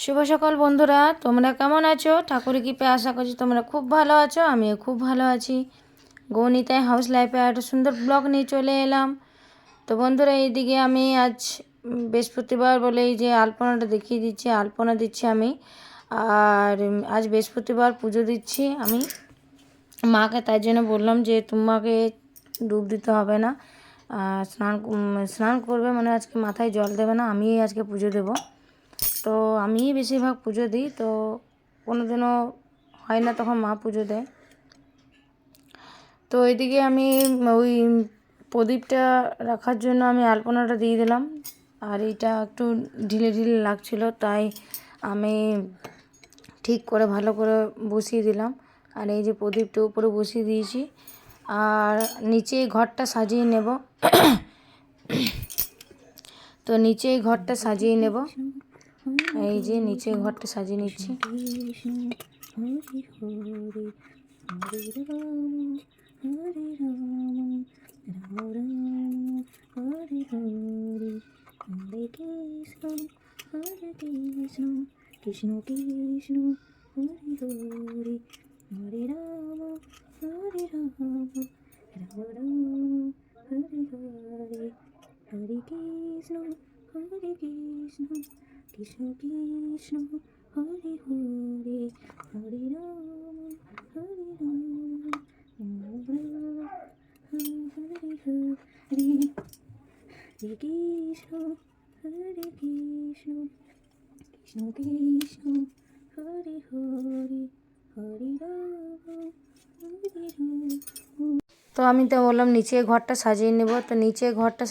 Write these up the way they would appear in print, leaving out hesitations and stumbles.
শুভ সকাল বন্ধুরা, তোমরা কেমন আছো? ঠাকুরের কৃপায় আশা করছি তোমরা খুব ভালো আছো। আমিও খুব ভালো আছি। গৌনিতাই হাউস লাইফে একটা সুন্দর ব্লগ নিয়ে চলে এলাম। তো বন্ধুরা, এইদিকে আমি আজ বৃহস্পতিবার বলে এই যে আলপনাটা দেখিয়ে দিচ্ছি, আলপনা দিচ্ছি আমি। আর আজ বৃহস্পতিবার পুজো দিচ্ছি আমি মাকে, তাই জন্য বললাম যে তোমাকে ডুব দিতে হবে না, স্নান করবে, মানে আজকে মাথায় জল দেবে না, আমি আজকে পুজো দেবো। তো আমিই বেশিরভাগ পুজো দিই, তো কোনো দিনও হয় না তখন মা পুজো দেয়। তো এদিকে আমি ওই প্রদীপটা রাখার জন্য আমি আলপনাটা দিয়ে দিলাম। আর এইটা একটু ঢিলে ঢিলে লাগছিল, তাই আমি ঠিক করে ভালো করে বসিয়ে দিলাম। আর এই যে প্রদীপটা উপরে বসিয়ে দিয়েছি। আর নিচে ঘরটা সাজিয়ে নেব। তো নিচে ঘরটা সাজিয়ে নেব। এই যে নিচে ঘরটা সাজিয়ে নিচ্ছি। কৃষ্ণ কৃষ্ণ হরে হরে হরে রাম হরে রাম রাম রাম হরে হরে হরে কৃষ্ণ কৃষ্ণ কৃষ্ণ হরে হরে হরে রাম হরে রাম রাম হরে হরে হরে কৃষ্ণ কৃষ্ণ কৃষ্ণ হরে হরে হরে রাম হরে রাম। তো আমি তো বললাম নিচে ঘরটা সাজিয়ে নেব। তো নিচে ঘরটা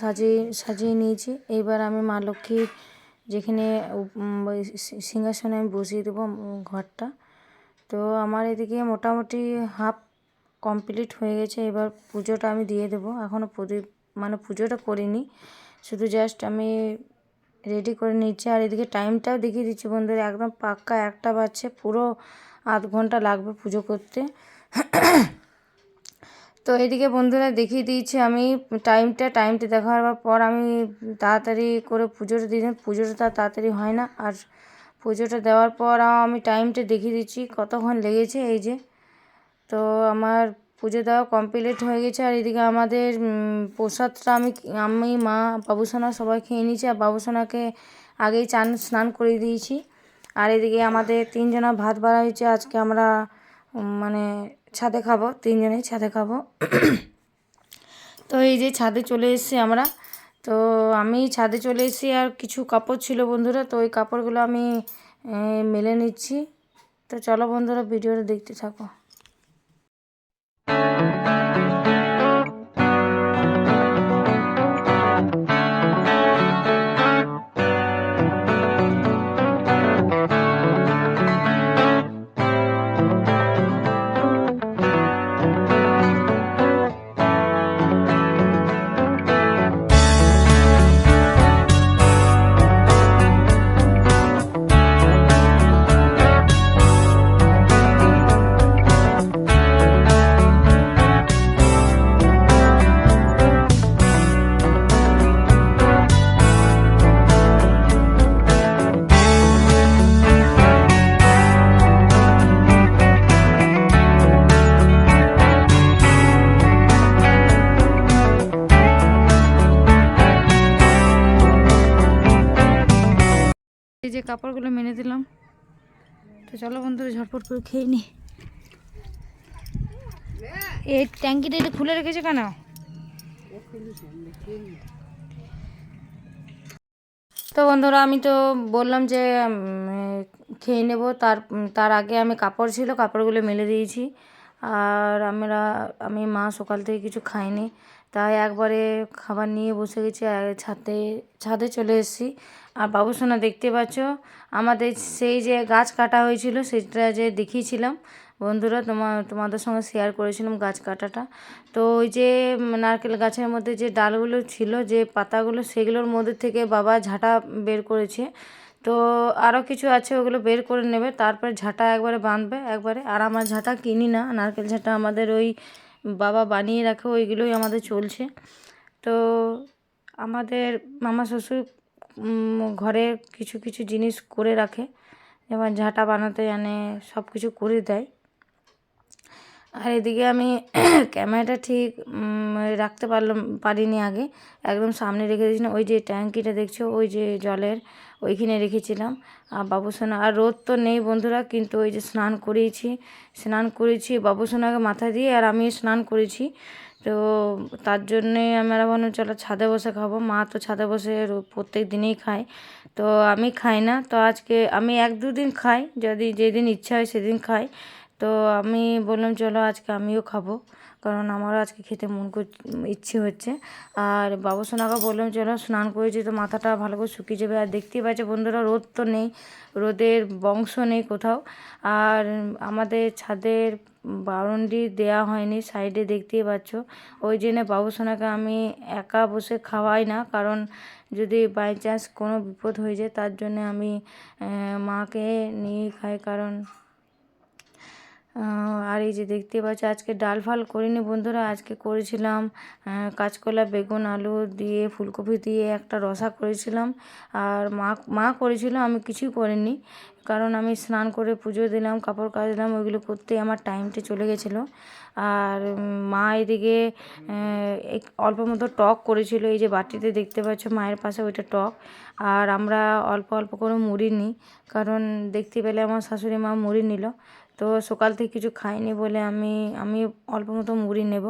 সাজিয়ে নিয়েছি। এইবার আমি মা লক্ষ্মীর যেখানে সিংহাসনে আমি বসিয়ে দেবো ঘরটা। তো আমার এদিকে মোটামুটি হাফ কমপ্লিট হয়ে গেছে। এবার পুজোটা আমি দিয়ে দেবো। এখনও প্রদীপ মানে পুজোটা করিনি, শুধু জাস্ট আমি রেডি করে নিচ্ছি। আর এদিকে টাইমটাও দেখিয়ে দিচ্ছি বন্ধুরা, একদম পাক্কা 1টা বাজছে, পুরো আধ ঘন্টা লাগবে পুজো করতে। তো এদিকে বন্ধুরা দেখিয়ে দিয়েছি আমি টাইমটা দেখার পর আমি তাড়াতাড়ি করে পুজোটা দিয়ে দিই। পুজোটা তাড়াতাড়ি হয় না। আর পুজোটা দেওয়ার পর আমি টাইমটা দেখিয়ে দিচ্ছি কতক্ষণ লেগেছে। এই যে, তো আমার পুজো দেওয়া কমপ্লিট হয়ে গেছে। আর এদিকে আমাদের প্রসাদটা আমি মা বাবুসোনা সবাই খেয়ে নিয়েছি। আর বাবুসোনাকে আগেই স্নান করিয়ে দিয়েছি। আর এদিকে আমাদের 3জনা ভাত বাড়া হয়েছে। আজকে আমরা মানে ছাদে খাবো, 3জনেই ছাদে খাবো। তো এই যে ছাদে চলে এসেছি আমরা। তো আমি ছাদে চলে এসেছি। আর কিছু কাপড় ছিল বন্ধুরা, তো ওই কাপড়গুলো আমি মেলে নিচ্ছি। তো চলো বন্ধুরা, ভিডিওটা দেখতে থাকো। এই যে কাপড়গুলো মেনে দিলাম। তো চলো বন্ধুরা, ঝটপট করে খেয়ে নি। এই ট্যাঙ্কিটা এটা খুলে রেখেছে কেন? তো বন্ধুরা, আমি তো বললাম যে খেয়ে নেব। তার আগে আমি কাপড়গুলো মেলে দিয়েছি। আর আমি মা সকাল থেকে কিছু খাইনি, তাই একবারে খাবার নিয়ে বসে গেছি। ছাদে চলে এসেছি। আর বাবুসোনা দেখতে পাচ্ছ, আমাদের সেই যে গাছ কাটা হয়েছিল সেটা যে দেখিয়েছিলাম বন্ধুরা, তোমাদের সঙ্গে শেয়ার করেছিলাম গাছ কাটাটা। তো ওই যে নারকেল গাছের মধ্যে যে ডালগুলো ছিল, যে পাতাগুলো, সেগুলোর মধ্যে থেকে বাবা ঝাঁটা বের করেছে। তো আরও কিছু আছে, ওগুলো বের করে নেবে, তারপরে ঝাঁটা একবারে বাঁধবে একবারে। আর আমার ঝাঁটা কিনি না, নারকেল ঝাঁটা আমাদের ওই বাবা বানিয়ে রাখে, ওইগুলোই আমাদের চলছে। তো আমাদের মামা শ্বশুর ঘরে কিছু কিছু জিনিস করে রাখে, যেমন ঝাঁটা বানাতে জানে, সব কিছু করে দেয়। আর এদিকে আমি ক্যামেরাটা ঠিক রাখতে পারিনি আগে, একদম সামনে রেখে দিয়েছিলাম। ওই যে ট্যাঙ্কিটা দেখছো, ওই যে জলের ওইখানে রেখেছিলাম। আর বাবুসোনা, আর রোদ তো নেই বন্ধুরা, কিন্তু ওই যে স্নান করেছি বাবুসোনাকে মাথা দিয়ে, আর আমি স্নান করেছি। তো তার জন্যে আমরা ভাবলাম চলো ছাদে বসে খাবো। মা তো ছাদে বসে প্রত্যেক দিনেই খায়, তো আমি খাই না। তো আজকে আমি 1-2 দিন খাই, যদি যেদিন ইচ্ছা হয় সেদিন খাই। তো আমি বললাম চলো আজকে আমিও খাবো, কারণ আমারও আজকে খেতে ইচ্ছে হচ্ছে। আর বাবুসোনাকে বললাম চলো, স্নান করেছি তো মাথাটা ভালো করে শুকিয়ে যাবে। আর দেখতেই পাচ্ছি বন্ধুরা, রোদ তো নেই, রোদের বংশ নেই কোথাও। আর আমাদের ছাদের বাউন্ডারি দেওয়া হয়নি, সাইডে দেখতেই পাচ্ছ। ওই জন্য বাবুসোনাকে আমি একা বসে খাওয়াই না, কারণ যদি বাই চান্স কোনো বিপদ হয়ে যায়, তার জন্য আমি মাকে নিয়ে খাই। কারণ আর এই যে দেখতে পাচ্ছ, আজকে ডাল ফাল করিনি বন্ধুরা, আজকে করেছিলাম কাঁচকলা, বেগুন, আলু দিয়ে, ফুলকপি দিয়ে একটা রসা করেছিলাম। আর মা করেছিল, আমি কিছুই করিনি, কারণ আমি স্নান করে পুজো দিলাম, কাপড় কাচলাম, ওইগুলো করতে আমার টাইমটা চলে গেছিলো। আর মা এদিকে অল্প মতো টক করেছিল, এই যে বাটিতে দেখতে পাচ্ছ মায়ের পাশে, ওইটা টক। আর আমরা অল্প অল্প করে মুড়ি নিই, কারণ দেখতে পেলে আমার শাশুড়ি মা মুড়ি নিল। তো সকাল থেকে কিছু খাইনি বলে আমি অল্প মতো মুড়ি নেব,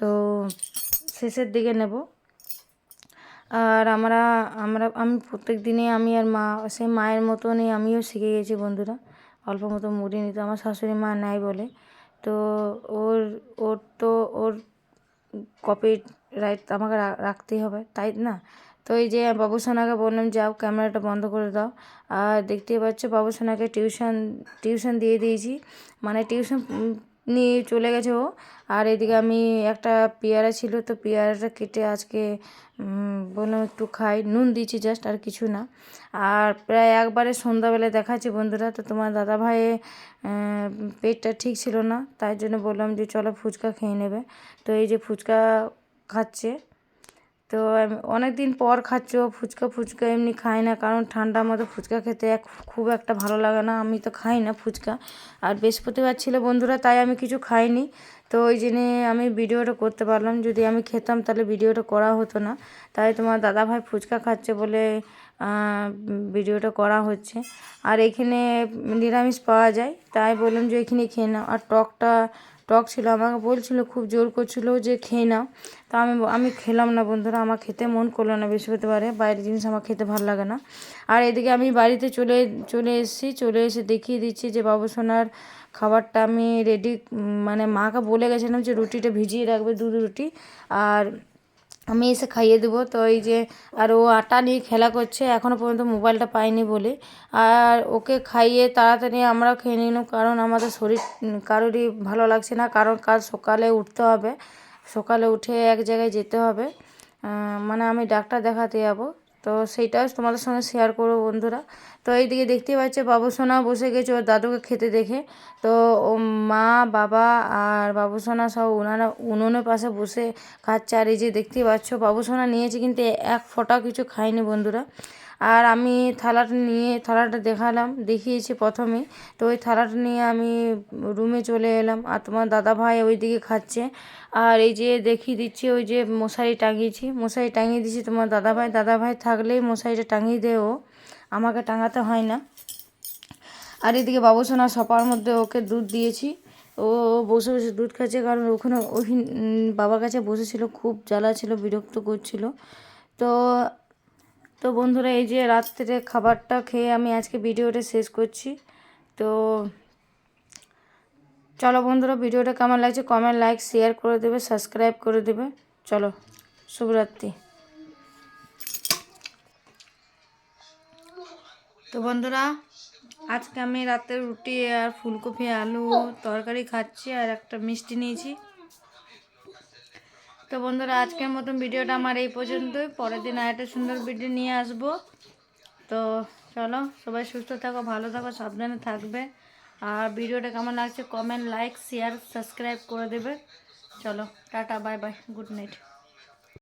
তো শেষের দিকে নেব। আর আমি প্রত্যেক দিনে আমি আর মা সেই মায়ের মতনই আমিও শিখে গেছি বন্ধুরা, অল্প মতো মুড়ি নিতে। আমার শাশুড়ি মা নেয় বলে, তো ওর কপি রাইট আমাকে রাখতেই হবে, তাই না? তো এই যে বাবুসোনাকে বললাম যাও ক্যামেরাটা বন্ধ করে দাও। আর দেখতেই পাচ্ছ বাবুসোনাকে টিউশন দিয়ে দিয়েছি, মানে টিউশন নিয়ে চলে গেছে ও। আর এদিকে আমি একটা পেয়ারা ছিল, তো পেয়ারাটা কেটে আজকে বললাম একটু খাই, নুন দিয়েছি জাস্ট, আর কিছু না। আর প্রায় একবারে সন্ধ্যাবেলায় দেখাচ্ছি বন্ধুরা, তো তোমার দাদাভাইয়ের পেটটা ঠিক ছিল না, তাই জন্য বললাম যে চলো ফুচকা খেয়ে নেবে। তো এই যে ফুচকা খাচ্ছে, তো অনেক দিন পর খাচ্ছ ফুচকা এমনি খাই না, কারণ ঠান্ডার মধ্যে ফুচকা খেতে খুব একটা ভালো লাগে না, আমি তো খাই না ফুচকা। আর বৃহস্পতিবার ছিল বন্ধুরা, তাই আমি কিছু খাইনি। তো ওই জন্যে আমি ভিডিওটা করতে পারলাম, যদি আমি খেতাম তাহলে ভিডিওটা করা হতো না। তাই তোমার দাদাভাই ফুচকা খাচ্ছে বলে ভিডিওটা করা হচ্ছে। আর এখানে নিরামিষ পাওয়া যায়, তাই বললাম যে এখানে খেয়ে নাও। আর টক ছিল, আমাকে বলছিল, খুব জোর করছিল যে খেয়ে নাও, তা আমি খেলাম না বন্ধুরা, আমার খেতে মন করলো না বৃহস্পতিবারে, বাইরের জিনিস আমার খেতে ভালো লাগে না। আর এদিকে আমি বাড়িতে চলে এসে দেখিয়ে দিচ্ছি যে বাবুসোনার খাবারটা আমি রেডি, মানে মাকে বলে গেছিলাম যে রুটিটা ভিজিয়ে রাখবে, 2 রুটি, আর আমি এসে খাইয়ে দেবো। তো এই যে, আর ও আটা নিয়ে খেলা করছে, এখনও পর্যন্ত মোবাইলটা পাইনি বলে। আর ওকে খাইয়ে তাড়াতাড়ি আমরাও খেয়ে নিলাম, কারণ আমাদের শরীর কারোরই ভালো লাগছে না, কারণ কাল সকালে উঠতে হবে, সকালে উঠে এক জায়গায় যেতে হবে, মানে আমি ডাক্তার দেখাতে যাবো, তো সেইটাও তোমাদের সঙ্গে শেয়ার করবো বন্ধুরা। তো এইদিকে দেখতেই পাচ্ছে বাবুসোনা বসে গেছে ওর দাদুকে খেতে দেখে, তো ও মা, বাবা আর বাবুসোনা সব উনুনের পাশে বসে খাচ্ছে। আর এই যে দেখতেই পাচ্ছ বাবুসোনা নিয়েছে, কিন্তু এক ফোঁটাও কিছু খায়নি বন্ধুরা। আর আমি থালাটা দেখিয়েছি প্রথমে, তো ওই থালাটা নিয়ে আমি রুমে চলে এলাম, আর তোমার দাদাভাই ওইদিকে খাচ্ছে। আর এই যে দেখিয়ে দিচ্ছি, ওই যে মশারি টাঙিয়ে দিচ্ছি তোমার দাদাভাই থাকলেই মশারিটা টাঙিয়ে দেয় ও, আমাকে টাঙাতে হয় না। আর এদিকে বাবুসোনা সপার মধ্যে ওকে দুধ দিয়েছি, ও বসে বসে দুধ খাচ্ছে, কারণ ওখানে বাবার কাছে বসেছিল, খুব জ্বালা ছিল, বিরক্ত করছিল। তো তো বন্ধুরা, এই যে রাত্রে খাবারটা খেয়ে আমি আজকে ভিডিওটা শেষ করছি। তো চলো বন্ধুরা, ভিডিওটা কেমন লাগছে কমেন্ট, লাইক, শেয়ার করে দেবে, সাবস্ক্রাইব করে দেবে। চলো, শুভরাত্রি। তো বন্ধুরা, আজকে আমি রাতে রুটি আর ফুলকপি আলু তরকারি খাচ্ছি, আর একটা মিষ্টি নিয়েছি। তো বন্ধুরা, আজকের মতন ভিডিওটা আমার এই পর্যন্তই, পরের দিন আরেকটা সুন্দর ভিডিও নিয়ে আসবো। তো চলো, সবাই সুস্থ থাকো, ভালো থাকো, সাবধানে থাকবে। আর ভিডিওটা কেমন লাগছে কমেন্ট, লাইক, শেয়ার, সাবস্ক্রাইব করে দেবে। চলো, tata, bye bye, good night.